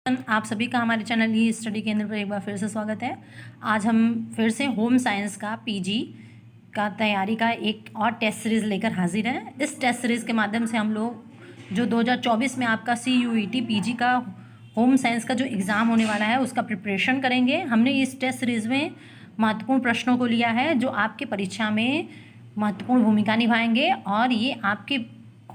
आप सभी का हमारे चैनल ई स्टडी केंद्र पर एक बार फिर से स्वागत है। आज हम फिर से होम साइंस का पीजी का तैयारी का एक और टेस्ट सीरीज़ लेकर हाजिर हैं। इस टेस्ट सीरीज़ के माध्यम से हम लोग जो 2024 में आपका CUET पीजी का होम साइंस का जो एग्ज़ाम होने वाला है उसका प्रिपरेशन करेंगे। हमने इस टेस्ट सीरीज़ में महत्वपूर्ण प्रश्नों को लिया है जो आपके परीक्षा में महत्वपूर्ण भूमिका निभाएंगे और ये आपके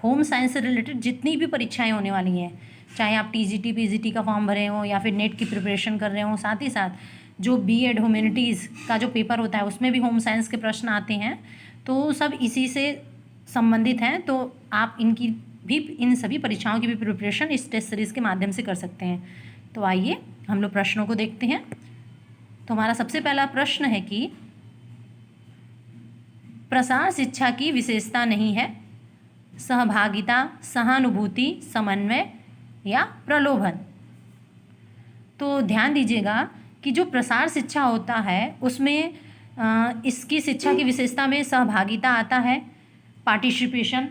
होम साइंस से रिलेटेड जितनी भी परीक्षाएँ होने वाली हैं, चाहे आप TGT PGT का फॉर्म भरे हो या फिर नेट की प्रिपरेशन कर रहे हो, साथ ही साथ जो BEd ह्यूमैनिटीज़ का जो पेपर होता है उसमें भी होम साइंस के प्रश्न आते हैं, तो सब इसी से संबंधित हैं। तो आप इनकी भी इन सभी परीक्षाओं की भी प्रिपरेशन इस टेस्ट सीरीज़ के माध्यम से कर सकते हैं। तो आइए हम लोग प्रश्नों को देखते हैं। तो हमारा सबसे पहला प्रश्न है कि प्रसार शिक्षा की विशेषता नहीं है सहभागिता, सहानुभूति, समन्वय या प्रलोभन। तो ध्यान दीजिएगा कि जो प्रसार शिक्षा होता है उसमें इसकी शिक्षा की विशेषता में सहभागिता आता है, पार्टिसिपेशन,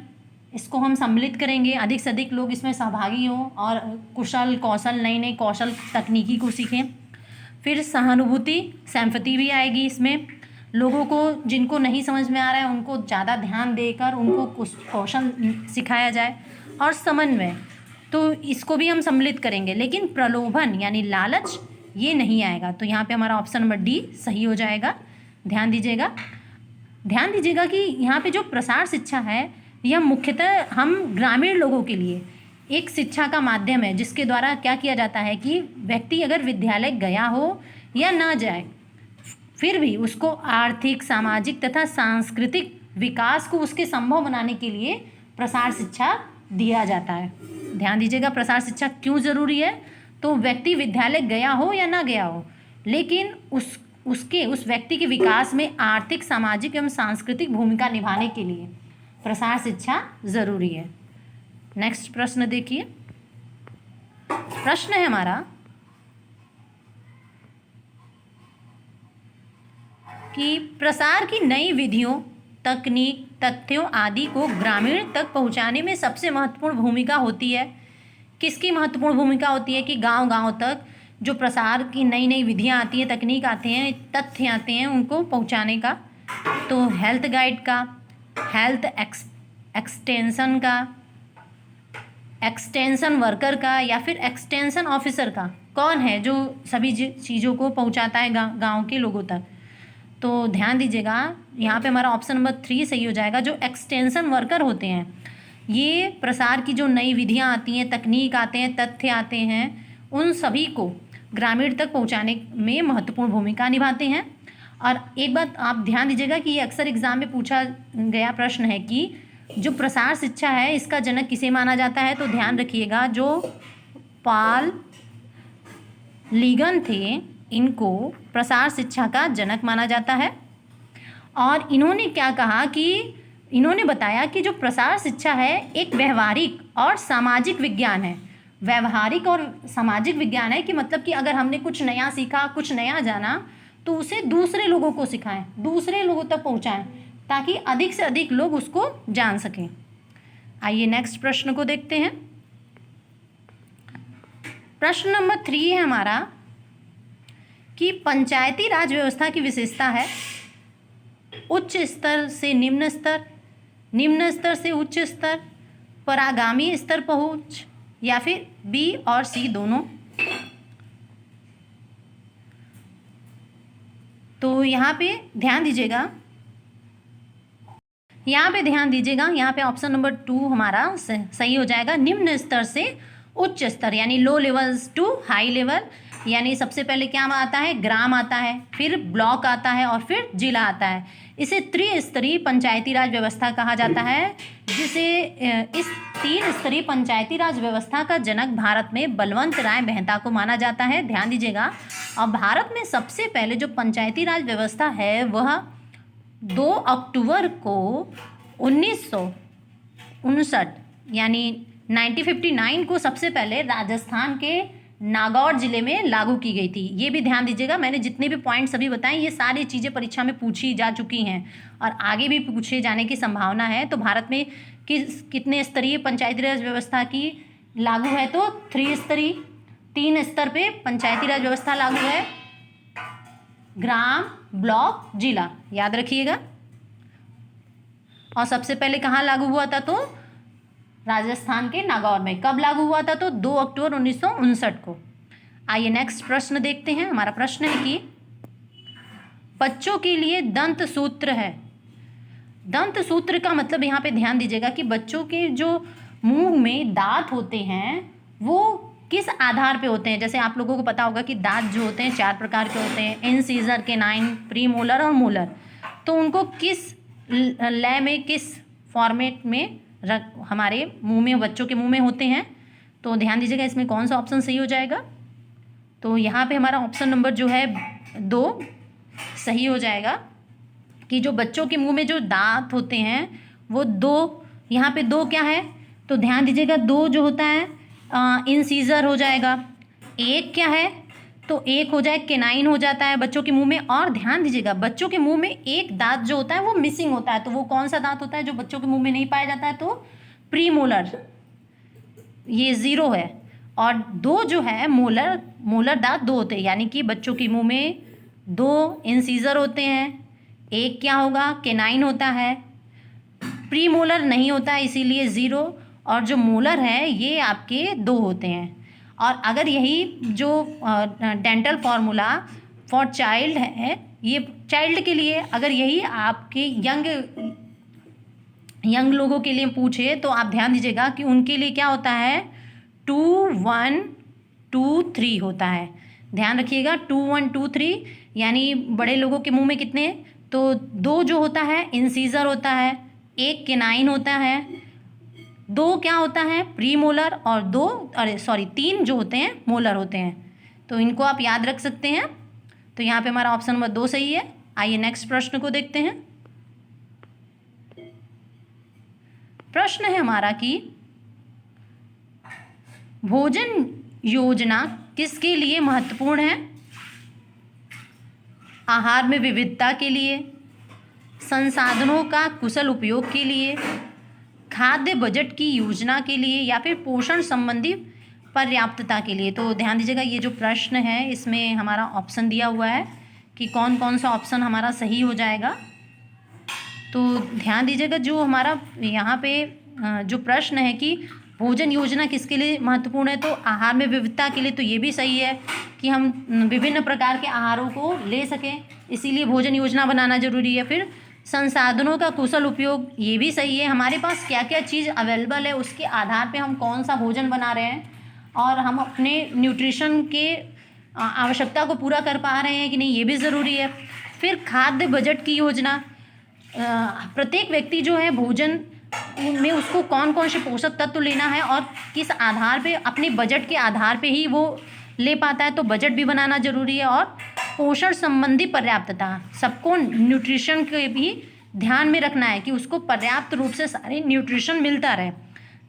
इसको हम सम्मिलित करेंगे, अधिक से अधिक लोग इसमें सहभागी हों और कुशल कौशल नई नई कौशल तकनीकी को सीखें। फिर सहानुभूति, सिंपैथी भी आएगी इसमें, लोगों को जिनको नहीं समझ में आ रहा है उनको ज़्यादा ध्यान देकर उनको कुछ कौशल सिखाया जाए। और समन्वय, तो इसको भी हम सम्मिलित करेंगे, लेकिन प्रलोभन यानी लालच ये नहीं आएगा। तो यहाँ पे हमारा ऑप्शन नंबर डी सही हो जाएगा। ध्यान दीजिएगा कि यहाँ पे जो प्रसार शिक्षा है यह मुख्यतः हम ग्रामीण लोगों के लिए एक शिक्षा का माध्यम है, जिसके द्वारा क्या किया जाता है कि व्यक्ति अगर विद्यालय गया हो या ना जाए फिर भी उसको आर्थिक, सामाजिक तथा सांस्कृतिक विकास को उसके संभव बनाने के लिए प्रसार शिक्षा दिया जाता है। ध्यान दीजिएगा, प्रसार शिक्षा क्यों ज़रूरी है? तो व्यक्ति विद्यालय गया हो या ना गया हो, लेकिन उस व्यक्ति के विकास में आर्थिक, सामाजिक एवं सांस्कृतिक भूमिका निभाने के लिए प्रसार शिक्षा ज़रूरी है। नेक्स्ट प्रश्न देखिए। प्रश्न है हमारा कि प्रसार की नई विधियों, तकनीक, तथ्यों आदि को ग्रामीण तक पहुंचाने में सबसे महत्वपूर्ण भूमिका होती है। किसकी महत्वपूर्ण भूमिका होती है कि गांव-गांव तक जो प्रसार की नई नई विधियां आती हैं, तकनीक आते हैं, तथ्य आते हैं, उनको पहुंचाने का। तो हेल्थ गाइड का, हेल्थ एक्सटेंशन का, एक्सटेंशन वर्कर का या फिर एक्सटेंशन ऑफिसर का, कौन है जो सभी चीज़ों को पहुँचाता है गाँव के लोगों तक? तो ध्यान दीजिएगा, यहाँ पे हमारा ऑप्शन नंबर 3 सही हो जाएगा। जो एक्सटेंशन वर्कर होते हैं ये प्रसार की जो नई विधियाँ आती हैं, तकनीक आते हैं, तथ्य आते हैं, उन सभी को ग्रामीण तक पहुँचाने में महत्वपूर्ण भूमिका निभाते हैं। और एक बात आप ध्यान दीजिएगा कि ये अक्सर एग्जाम में पूछा गया प्रश्न है कि जो प्रसार शिक्षा है इसका जनक किसे माना जाता है? तो ध्यान रखिएगा, जो पॉल लीगन थे इनको प्रसार शिक्षा का जनक माना जाता है। और इन्होंने क्या कहा कि इन्होंने बताया कि जो प्रसार शिक्षा है एक व्यवहारिक और सामाजिक विज्ञान है। व्यवहारिक और सामाजिक विज्ञान है कि मतलब कि अगर हमने कुछ नया सीखा, कुछ नया जाना, तो उसे दूसरे लोगों को सिखाएं, दूसरे लोगों तक पहुंचाएं, ताकि अधिक से अधिक लोग उसको जान सकें। आइए नेक्स्ट प्रश्न को देखते हैं। प्रश्न नंबर 3 है हमारा कि पंचायती राज व्यवस्था की विशेषता है उच्च स्तर से निम्न स्तर, निम्न स्तर से उच्च स्तर, परागामी स्तर पहुंच या फिर B और C दोनों। तो यहाँ पे ध्यान दीजिएगा, यहाँ पे ऑप्शन नंबर 2 हमारा सही हो जाएगा। निम्न स्तर से उच्च स्तर यानी low levels to high level, यानी सबसे पहले क्या आता है? ग्राम आता है, फिर ब्लॉक आता है और फिर जिला आता है। इसे त्रिस्तरीय पंचायती राज व्यवस्था कहा जाता है, जिसे इस 3 स्तरीय पंचायती राज व्यवस्था का जनक भारत में बलवंत राय मेहता को माना जाता है। ध्यान दीजिएगा, और भारत में सबसे पहले जो पंचायती राज व्यवस्था है वह 2 अक्टूबर को 1959 यानी 1959 को सबसे पहले राजस्थान के नागौर जिले में लागू की गई थी। ये भी ध्यान दीजिएगा, मैंने जितने भी पॉइंट्स अभी बताए ये सारी चीज़ें परीक्षा में पूछी जा चुकी हैं और आगे भी पूछे जाने की संभावना है। तो भारत में कितने स्तरीय पंचायती राज व्यवस्था की लागू है? तो 3 स्तरीय। 3 स्तर पे पंचायती राज व्यवस्था लागू है, ग्राम, ब्लॉक, जिला, याद रखिएगा। और सबसे पहले कहाँ लागू हुआ था? तो राजस्थान के नागौर में। कब लागू हुआ था? तो 2 अक्टूबर 1959 को। आइए नेक्स्ट प्रश्न देखते हैं। हमारा प्रश्न है कि बच्चों के लिए दंत सूत्र है। दंत सूत्र का मतलब यहाँ पे ध्यान दीजिएगा कि बच्चों के जो मुंह में दांत होते हैं वो किस आधार पे होते हैं। जैसे आप लोगों को पता होगा कि दांत जो होते हैं 4 प्रकार के होते हैं, इंसीजर, केनाइन, प्री मोलर और मोलर। तो उनको किस लय में, किस फॉर्मेट में हमारे मुंह में, बच्चों के मुंह में होते हैं। तो ध्यान दीजिएगा इसमें कौन सा ऑप्शन सही हो जाएगा। तो यहाँ पे हमारा ऑप्शन नंबर जो है 2 सही हो जाएगा कि जो बच्चों के मुंह में जो दांत होते हैं वो 2, यहाँ पे 2 क्या है? तो ध्यान दीजिएगा 2 जो होता है इंसीजर हो जाएगा। 1 क्या है? तो 1 हो जाए केनाइन हो जाता है बच्चों के मुंह में। और ध्यान दीजिएगा बच्चों के मुंह में एक दांत जो होता है वो मिसिंग होता है। तो वो कौन सा दांत होता है जो बच्चों के मुंह में नहीं पाया जाता है? तो प्री मोलर, ये 0 है। और 2 जो है मोलर दांत 2 होते हैं, यानी कि बच्चों के मुंह में 2 इंसीजर होते हैं। 1 क्या होगा? केनाइन होता है। प्री मोलर नहीं होता है इसीलिए 0। और जो मोलर है ये आपके 2 होते हैं। और अगर यही जो डेंटल फार्मूला फॉर चाइल्ड है, ये चाइल्ड के लिए, अगर यही आपके यंग लोगों के लिए पूछे तो आप ध्यान दीजिएगा कि उनके लिए क्या होता है? 2 1 2 3 होता है। ध्यान रखिएगा 2 1 2 3, यानी बड़े लोगों के मुंह में कितने? तो 2 जो होता है इंसीजर होता है, 1 केनाइन होता है, 2 क्या होता है? प्री मोलर, और 3 जो होते हैं मोलर होते हैं। तो इनको आप याद रख सकते हैं। तो यहाँ पे हमारा ऑप्शन नंबर 2 सही है। आइए नेक्स्ट प्रश्न को देखते हैं। प्रश्न है हमारा कि भोजन योजना किसके लिए महत्वपूर्ण है? आहार में विविधता के लिए, संसाधनों का कुशल उपयोग के लिए, खाद्य बजट की योजना के लिए, या फिर पोषण संबंधी पर्याप्तता के लिए। तो ध्यान दीजिएगा ये जो प्रश्न है इसमें हमारा ऑप्शन दिया हुआ है कि कौन कौन सा ऑप्शन हमारा सही हो जाएगा। तो ध्यान दीजिएगा जो हमारा यहाँ पे जो प्रश्न है कि भोजन योजना किसके लिए महत्वपूर्ण है, तो आहार में विविधता के लिए। तो ये भी सही है कि हम विभिन्न प्रकार के आहारों को ले सकें, इसीलिए भोजन योजना बनाना जरूरी है। फिर संसाधनों का कुशल उपयोग, ये भी सही है। हमारे पास क्या क्या चीज़ अवेलेबल है उसके आधार पे हम कौन सा भोजन बना रहे हैं और हम अपने न्यूट्रिशन के आवश्यकता को पूरा कर पा रहे हैं कि नहीं, ये भी ज़रूरी है। फिर खाद्य बजट की योजना, प्रत्येक व्यक्ति जो है भोजन में उसको कौन कौन से पोषक तत्व लेना है और किस आधार पे, अपने बजट के आधार पे ही वो ले पाता है, तो बजट भी बनाना जरूरी है। और पोषण संबंधी पर्याप्तता, सबको न्यूट्रिशन के भी ध्यान में रखना है कि उसको पर्याप्त रूप से सारे न्यूट्रिशन मिलता रहे,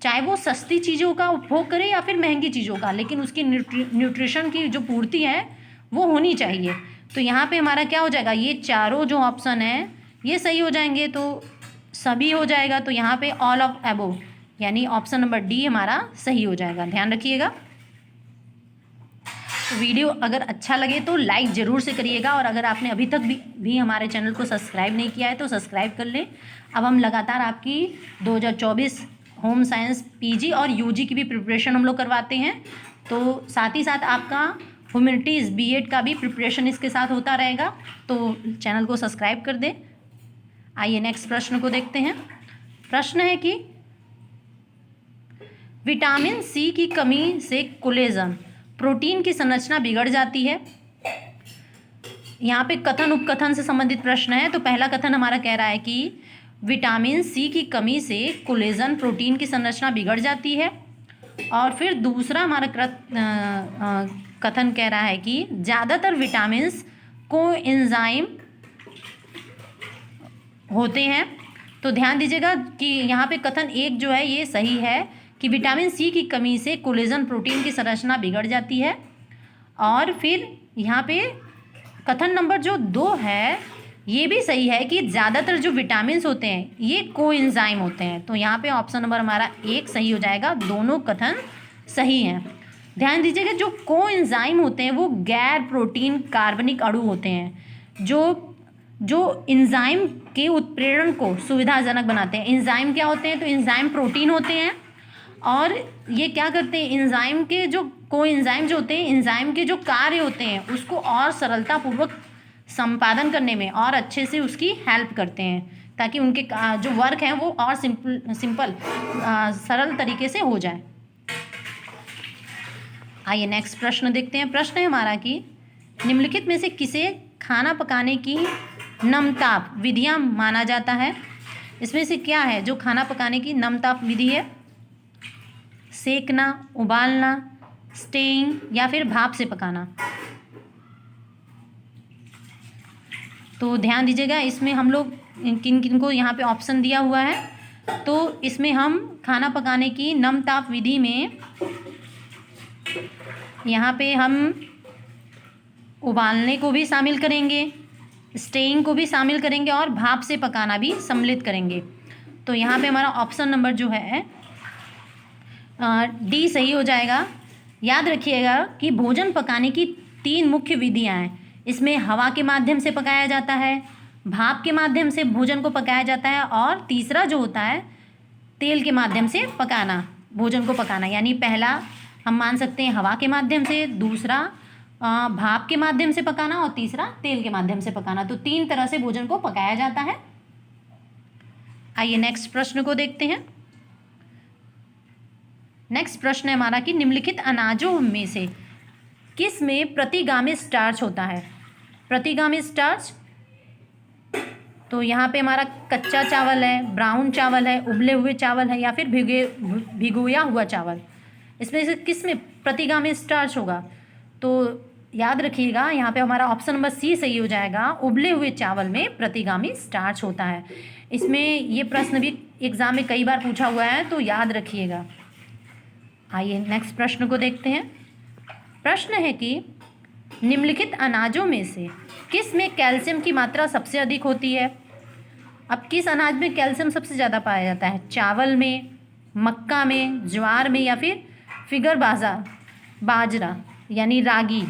चाहे वो सस्ती चीज़ों का उपभोग करे या फिर महंगी चीज़ों का, लेकिन उसकी न्यूट्रिशन की जो पूर्ति है वो होनी चाहिए। तो यहाँ पे हमारा क्या हो जाएगा? ये चारों जो ऑप्शन है ये सही हो जाएंगे, तो सभी हो जाएगा। तो यहाँ पे ऑल ऑफ अबोव, यानी ऑप्शन नंबर डी हमारा सही हो जाएगा। ध्यान रखिएगा। तो वीडियो अगर अच्छा लगे तो लाइक ज़रूर से करिएगा, और अगर आपने अभी तक भी हमारे चैनल को सब्सक्राइब नहीं किया है तो सब्सक्राइब कर लें। अब हम लगातार आपकी 2024 होम साइंस पीजी और यूजी की भी प्रिपरेशन हम लोग करवाते हैं, तो साथ ही साथ आपका ह्यूमैनिटीज़ बीएड का भी प्रिपरेशन इसके साथ होता रहेगा। तो चैनल को सब्सक्राइब कर दें। आइए नेक्स्ट प्रश्न को देखते हैं। प्रश्न है कि विटामिन सी की कमी से कोलेजन प्रोटीन की संरचना बिगड़ जाती है। यहाँ पे कथन उपकथन से संबंधित प्रश्न है। तो पहला कथन हमारा कह रहा है कि विटामिन सी की कमी से कोलेजन प्रोटीन की संरचना बिगड़ जाती है। और फिर दूसरा हमारा कथन कह रहा है कि ज़्यादातर विटामिन्स कोएंजाइम होते हैं। तो ध्यान दीजिएगा कि यहाँ पे कथन 1 जो है ये सही है कि विटामिन सी की कमी से कोलेजन प्रोटीन की संरचना बिगड़ जाती है। और फिर यहाँ पे कथन नंबर जो 2 है ये भी सही है कि ज़्यादातर जो विटामिन्स होते हैं ये कोएंजाइम होते हैं। तो यहाँ पे ऑप्शन नंबर हमारा 1 सही हो जाएगा। दोनों कथन सही हैं। ध्यान दीजिएगा, जो कोएंजाइम होते हैं वो गैर प्रोटीन कार्बनिक अणु होते हैं जो जो एंजाइम के उत्प्रेरण को सुविधाजनक बनाते हैं। एंजाइम क्या होते हैं? तो एंजाइम प्रोटीन होते हैं और ये क्या करते हैं, एंजाइम के जो कोएंजाइम जो होते हैं, एंजाइम के जो कार्य होते हैं उसको और सरलतापूर्वक संपादन करने में और अच्छे से उसकी हेल्प करते हैं, ताकि उनके जो वर्क है वो और सिंपल सरल तरीके से हो जाए। आइए नेक्स्ट प्रश्न देखते हैं। प्रश्न है हमारा कि निम्नलिखित में से किसे खाना पकाने की नमताप विधियां माना जाता है? इसमें से क्या है जो खाना पकाने की नमताप विधि है? सेकना, उबालना, स्टेइंग या फिर भाप से पकाना। तो ध्यान दीजिएगा, इसमें हम लोग किन किन को यहाँ पे ऑप्शन दिया हुआ है। तो इसमें हम खाना पकाने की नमताप विधि में यहाँ पे हम उबालने को भी शामिल करेंगे, स्टेइंग को भी शामिल करेंगे और भाप से पकाना भी सम्मिलित करेंगे। तो यहाँ पे हमारा ऑप्शन नंबर जो है डी सही हो जाएगा। याद रखिएगा कि भोजन पकाने की 3 मुख्य विधियाँ हैं। इसमें हवा के माध्यम से पकाया जाता है, भाप के माध्यम से भोजन को पकाया जाता है और तीसरा जो होता है तेल के माध्यम से पकाना, भोजन को पकाना। यानी पहला हम मान सकते हैं हवा के माध्यम से, दूसरा भाप के माध्यम से पकाना और तीसरा तेल के माध्यम से पकाना। तो 3 तरह से भोजन को पकाया जाता है। आइए नेक्स्ट प्रश्न को देखते हैं। नेक्स्ट प्रश्न है हमारा कि निम्नलिखित अनाजों में से किस में प्रतिगामी स्टार्च होता है? प्रतिगामी स्टार्च, तो यहाँ पे हमारा कच्चा चावल है, ब्राउन चावल है, उबले हुए चावल है या फिर भिगोया हुआ चावल। इसमें से किस में प्रतिगामी स्टार्च होगा? तो याद रखिएगा, यहाँ पे हमारा ऑप्शन नंबर सी सही हो जाएगा। उबले हुए चावल में प्रतिगामी स्टार्च होता है। इसमें ये प्रश्न भी एग्जाम में कई बार पूछा हुआ है, तो याद रखिएगा। आइए नेक्स्ट प्रश्न को देखते हैं। प्रश्न है कि निम्नलिखित अनाजों में से किस में कैल्शियम की मात्रा सबसे अधिक होती है? अब किस अनाज में कैल्शियम सबसे ज़्यादा पाया जाता है? चावल में, मक्का में, ज्वार में या फिर फिगर बाजरा यानी रागी,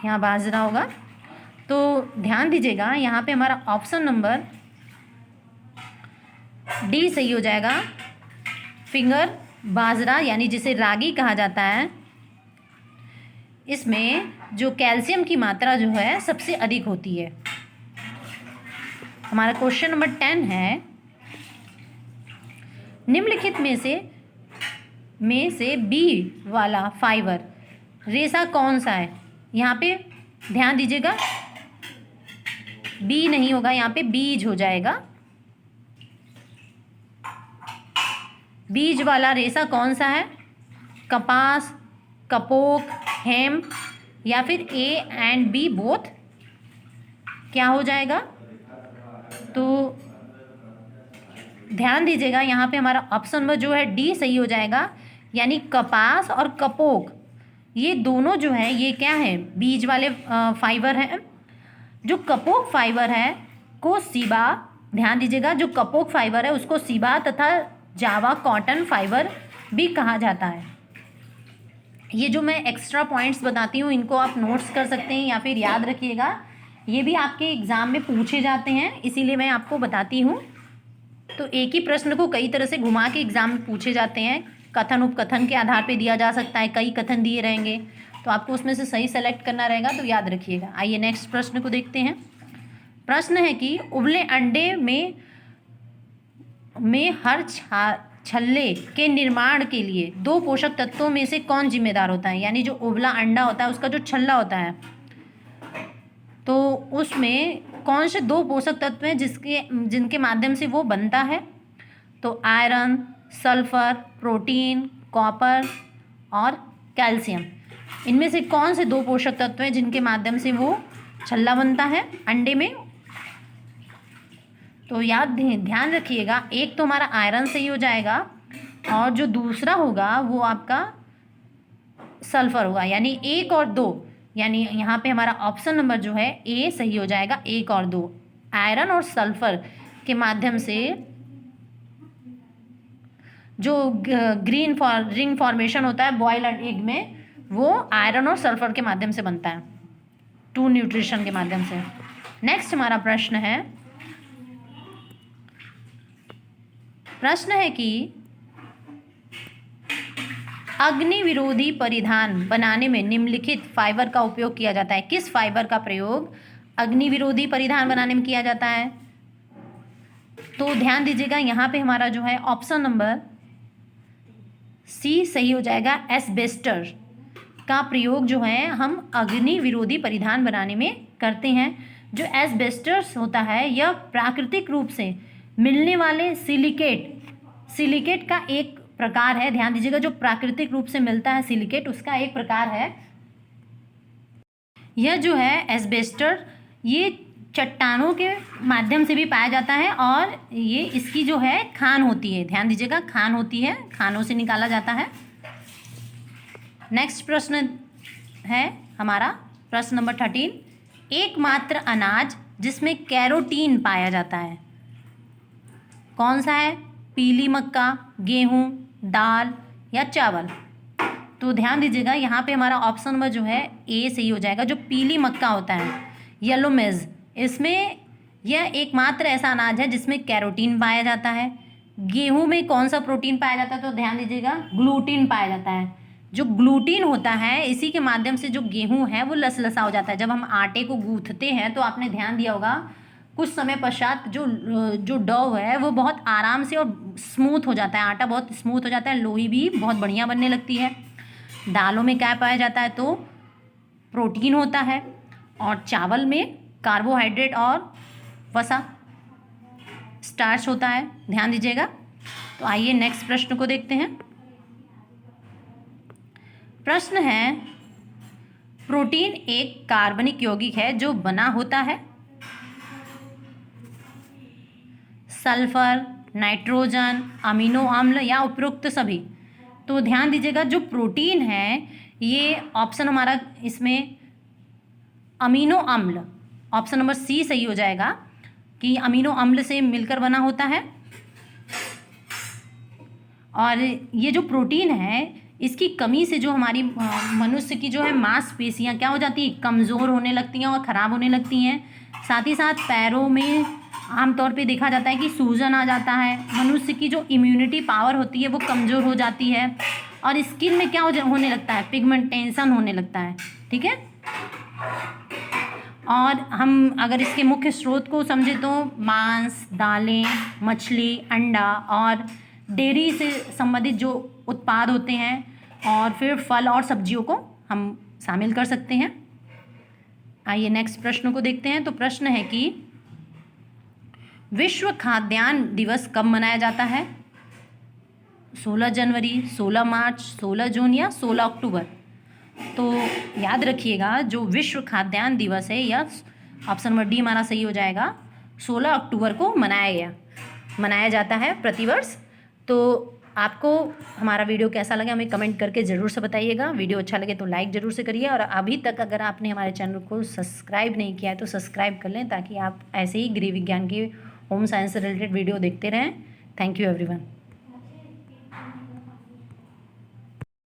यहाँ बाजरा होगा। तो ध्यान दीजिएगा, यहाँ पे हमारा ऑप्शन नंबर डी सही हो जाएगा। फिंगर बाजरा यानी जिसे रागी कहा जाता है, इसमें जो कैल्शियम की मात्रा जो है सबसे अधिक होती है। हमारा क्वेश्चन नंबर 10 है, निम्नलिखित में से बी वाला फाइबर रेशा कौन सा है? यहाँ पे ध्यान दीजिएगा, बी नहीं होगा, यहाँ पे बीज हो जाएगा। बीज वाला रेशा कौन सा है? कपास, कपोक, हेम्प या फिर ए एंड बी बोथ क्या हो जाएगा? तो ध्यान दीजिएगा, यहाँ पे हमारा ऑप्शन नंबर जो है डी सही हो जाएगा। यानी कपास और कपोक ये दोनों जो है ये क्या है? बीज वाले फाइबर हैं। जो कपोक फाइबर है को सीबा, ध्यान दीजिएगा, जो कपोक फाइबर है उसको सीबा तथा जावा कॉटन फाइबर भी कहा जाता है। ये जो मैं एक्स्ट्रा पॉइंट्स बताती हूँ इनको आप नोट्स कर सकते हैं या फिर याद रखिएगा, ये भी आपके एग्ज़ाम में पूछे जाते हैं, इसीलिए मैं आपको बताती हूँ। तो एक ही प्रश्न को कई तरह से घुमा के एग्ज़ाम में पूछे जाते हैं। कथन उपकथन के आधार पे दिया जा सकता है, कई कथन दिए रहेंगे, तो आपको उसमें से सही सेलेक्ट करना रहेगा, तो याद रखिएगा। आइए नेक्स्ट प्रश्न को देखते हैं। प्रश्न है कि उबले अंडे में हर छल्ले के निर्माण के लिए 2 पोषक तत्वों में से कौन जिम्मेदार होता है? यानी जो उबला अंडा होता है उसका जो छल्ला होता है, तो उसमें कौन से 2 पोषक तत्व हैं जिनके माध्यम से वो बनता है? तो आयरन, सल्फर, प्रोटीन, कॉपर और कैल्शियम, इनमें से कौन से 2 पोषक तत्व हैं जिनके माध्यम से वो छल्ला बनता है अंडे में? तो ध्यान रखिएगा, एक तो हमारा आयरन सही हो जाएगा और जो दूसरा होगा वो आपका सल्फर होगा, यानी 1 और 2। यानी यहाँ पे हमारा ऑप्शन नंबर जो है ए सही हो जाएगा, 1 और 2। आयरन और सल्फर के माध्यम से जो ग्रीन रिंग फॉर्मेशन होता है बॉयल्ड एग में, वो आयरन और सल्फर के माध्यम से बनता है, 2 न्यूट्रिशन के माध्यम से। नेक्स्ट हमारा प्रश्न है कि अग्नि विरोधी परिधान बनाने में निम्नलिखित फाइबर का उपयोग किया जाता है। किस फाइबर का प्रयोग अग्नि विरोधी परिधान बनाने में किया जाता है? तो ध्यान दीजिएगा, यहाँ पे हमारा जो है ऑप्शन नंबर सी सही हो जाएगा। एस्बेस्टर का प्रयोग जो है हम अग्नि विरोधी परिधान बनाने में करते हैं। जो एस्बेस्टर्स होता है यह प्राकृतिक रूप से मिलने वाले सिलिकेट का एक प्रकार है। ध्यान दीजिएगा, जो प्राकृतिक रूप से मिलता है सिलिकेट, उसका एक प्रकार है। यह जो है एस्बेस्टर, ये चट्टानों के माध्यम से भी पाया जाता है और ये इसकी जो है खान होती है। ध्यान दीजिएगा, खान होती है, खानों से निकाला जाता है। नेक्स्ट प्रश्न है हमारा प्रश्न नंबर 13। एकमात्र अनाज जिसमें कैरोटीन पाया जाता है कौन सा है? पीली मक्का, गेहूँ, दाल या चावल? तो ध्यान दीजिएगा, यहाँ पे हमारा ऑप्शन नंबर जो है ए सही हो जाएगा। जो पीली मक्का होता है, येलो मेज, इसमें यह एकमात्र ऐसा अनाज है जिसमें कैरोटीन पाया जाता है। गेहूं में कौन सा प्रोटीन पाया जाता है? तो ध्यान दीजिएगा, ग्लूटीन पाया जाता है। जो ग्लूटीन होता है, इसी के माध्यम से जो गेहूं है वो लसलसा हो जाता है। जब हम आटे को गूंथते हैं तो आपने ध्यान दिया होगा, कुछ समय पश्चात जो डो है वो बहुत आराम से और स्मूथ हो जाता है, आटा बहुत स्मूथ हो जाता है, लोई भी बहुत बढ़िया बनने लगती है। दालों में क्या पाया जाता है? तो प्रोटीन होता है, और चावल में कार्बोहाइड्रेट और वसा, स्टार्च होता है। ध्यान दीजिएगा। तो आइए नेक्स्ट प्रश्न को देखते हैं। प्रश्न है, प्रोटीन एक कार्बनिक यौगिक है जो बना होता है सल्फर, नाइट्रोजन, अमीनो अम्ल या उपरोक्त सभी? तो ध्यान दीजिएगा, जो प्रोटीन है ये ऑप्शन हमारा इसमें अमीनो अम्ल, ऑप्शन नंबर सी सही हो जाएगा कि अमीनो अम्ल से मिलकर बना होता है। और ये जो प्रोटीन है, इसकी कमी से जो हमारी मनुष्य की जो है मांसपेशियां क्या हो जाती हैं? कमज़ोर होने लगती हैं और ख़राब होने लगती हैं। साथ ही साथ पैरों में आमतौर पे देखा जाता है कि सूजन आ जाता है। मनुष्य की जो इम्यूनिटी पावर होती है वो कमज़ोर हो जाती है, और स्किन में क्या होने लगता है? पिगमेंटेशन होने लगता है। ठीक है। और हम अगर इसके मुख्य स्रोत को समझे तो मांस, दालें, मछली, अंडा और डेयरी से संबंधित जो उत्पाद होते हैं, और फिर फल और सब्जियों को हम शामिल कर सकते हैं। आइए नेक्स्ट प्रश्न को देखते हैं। तो प्रश्न है कि विश्व खाद्यान्न दिवस कब मनाया जाता है? 16 जनवरी, 16 मार्च, 16 जून या 16 अक्टूबर? तो याद रखिएगा, जो विश्व खाद्यान्न दिवस है यह ऑप्शन नंबर डी हमारा सही हो जाएगा। 16 अक्टूबर को मनाया जाता है प्रतिवर्ष। तो आपको हमारा वीडियो कैसा लगा हमें कमेंट करके ज़रूर से बताइएगा। वीडियो अच्छा लगे तो लाइक ज़रूर से करिए, और अभी तक अगर आपने हमारे चैनल को सब्सक्राइब नहीं किया है तो सब्सक्राइब कर लें, ताकि आप ऐसे ही गृह विज्ञान के होम साइंस से रिलेटेड वीडियो देखते रहें। Thank you everyone.